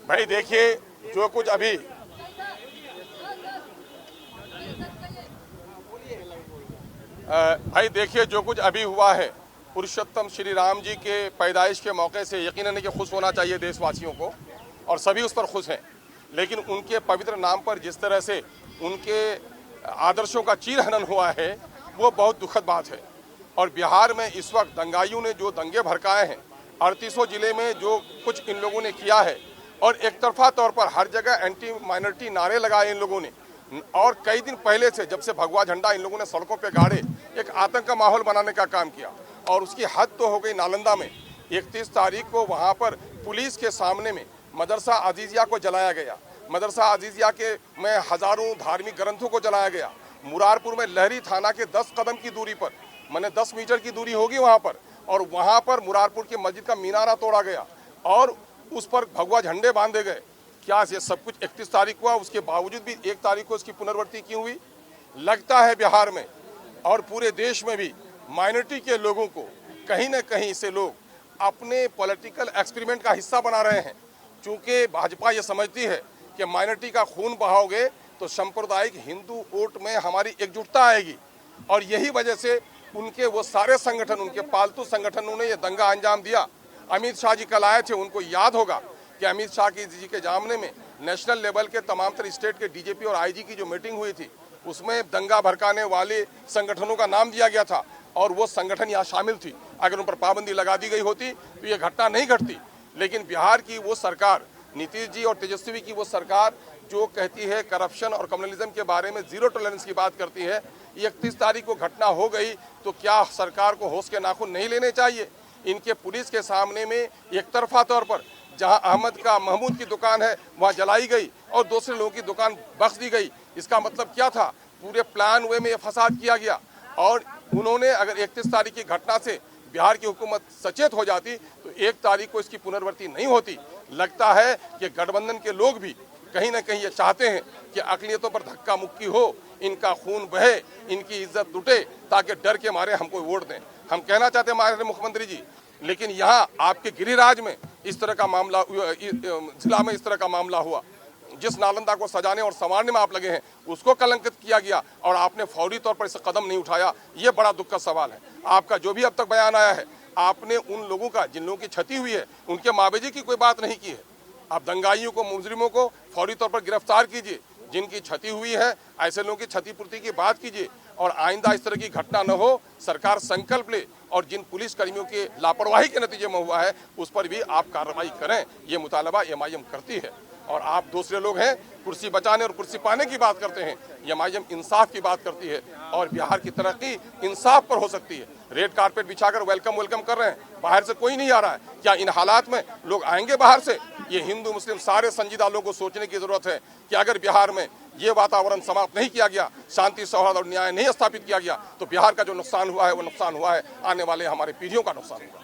भाई देखिए जो कुछ अभी हुआ है, पुरुषोत्तम श्री राम जी के पैदाइश के मौके से यकीनन कि खुश होना चाहिए देशवासियों को, और सभी उस पर खुश हैं। लेकिन उनके पवित्र नाम पर जिस तरह से उनके आदर्शों का चीरहनन हुआ है वो बहुत दुखद बात है। और बिहार में इस वक्त दंगाइयों ने जो दंगे भड़काए हैं, 38 जिले में जो कुछ इन लोगों ने किया है, और एक तरफा तौर पर हर जगह एंटी माइनॉरिटी नारे लगाए इन लोगों ने, और कई दिन पहले से जब से भगवा झंडा इन लोगों ने सड़कों पे गाड़े एक आतंक का माहौल बनाने का काम किया। और उसकी हद तो हो गई नालंदा में 31 तारीख को वहाँ पर पुलिस के सामने में मदरसा अजीजिया को जलाया गया। मदरसा अजीजिया के में हजारों धार्मिक ग्रंथों को जलाया गया। मुरारपुर में लहरी थाना के 10 कदम की दूरी पर, माने 10 मीटर की दूरी होगी वहाँ पर, और वहाँ पर मुरारपुर की मस्जिद का मीनारा तोड़ा गया और उस पर भगवा झंडे बांधे गए। क्या ये सब कुछ 31 तारीख हुआ? उसके बावजूद भी 1 तारीख को इसकी पुनर्वृत्ति क्यों हुई? लगता है बिहार में और पूरे देश में भी माइनॉरिटी के लोगों को कहीं न कहीं से लोग अपने पॉलिटिकल एक्सपेरिमेंट का हिस्सा बना रहे हैं। चूँकि भाजपा ये समझती है कि माइनॉरिटी का खून बहाओगे तो सांप्रदायिक हिंदू वोट में हमारी एकजुटता आएगी, और यही वजह से उनके वो सारे संगठन, उनके पालतू संगठनों ने ये दंगा अंजाम दिया। अमित शाह जी कल आए थे, उनको याद होगा कि अमित शाह जी के जामने में नेशनल लेवल के तमाम तरह स्टेट के डीजीपी और आईजी की जो मीटिंग हुई थी उसमें दंगा भड़काने वाले संगठनों का नाम दिया गया था, और वो संगठन यहाँ शामिल थी। अगर उन पर पाबंदी लगा दी गई होती तो ये घटना नहीं घटती। लेकिन बिहार की वो सरकार, नीतीश जी और तेजस्वी की वो सरकार जो कहती है करप्शन और कम्युनलिज्म के बारे में जीरो टॉलरेंस की बात करती है, 31 तारीख को घटना हो गई तो क्या सरकार को होश के नाखून नहीं लेने चाहिए? इनके पुलिस के सामने में एक तरफा तौर पर जहां महमूद की दुकान है वहां जलाई गई और दूसरे लोगों की दुकान बख्श दी गई। इसका मतलब क्या था? पूरे प्लान वे में फसाद किया गया। और उन्होंने अगर 31 तारीख की घटना से बिहार की हुकूमत सचेत हो जाती तो 1 तारीख को इसकी पुनर्वृत्ति नहीं होती। लगता है कि गठबंधन के लोग भी कहीं ना कहीं ये चाहते हैं कि अक़लियतों पर धक्का मुक्की हो, इनका खून बहे, इनकी इज्जत लुटे, ताकि डर के मारे हमको वोट दें। हम कहना चाहते हैं माननीय मुख्यमंत्री जी, लेकिन यहाँ आपके गिरिराज में इस तरह का मामला, जिला में इस तरह का मामला हुआ, जिस नालंदा को सजाने और संवारने में आप लगे हैं उसको कलंकित किया गया और आपने फौरी तौर पर इसे कदम नहीं उठाया। ये बड़ा दुख का सवाल है। आपका जो भी अब तक बयान आया है, आपने उन लोगों का जिन लोगों की क्षति हुई है उनके मावेजी की कोई बात नहीं की है। आप दंगाइयों को, मुजरिमों को फौरी तौर पर गिरफ्तार कीजिए। जिनकी क्षति हुई है ऐसे लोगों की क्षतिपूर्ति की बात कीजिए, और आइंदा इस तरह की घटना न हो सरकार संकल्प ले, और जिन पुलिस कर्मियों के लापरवाही के नतीजे में हुआ है उस पर भी आप कार्रवाई करें। ये मुतालबा एमआईएम करती है। और आप दूसरे लोग हैं कुर्सी बचाने और कुर्सी पाने की बात करते हैं, एमआईएम इंसाफ की बात करती है, और बिहार की तरक्की इंसाफ पर हो सकती है। रेड कारपेट बिछाकर वेलकम कर रहे हैं, बाहर से कोई नहीं आ रहा है। क्या इन हालात में लोग आएंगे बाहर से? ये हिंदू मुस्लिम सारे संजीदा लोगों को सोचने की जरूरत है कि अगर बिहार में ये वातावरण समाप्त नहीं किया गया, शांति सौहार्द और न्याय नहीं स्थापित किया गया, तो बिहार का जो नुकसान हुआ है वो नुकसान हुआ है, आने वाले हमारे पीढ़ियों का नुकसान हुआ।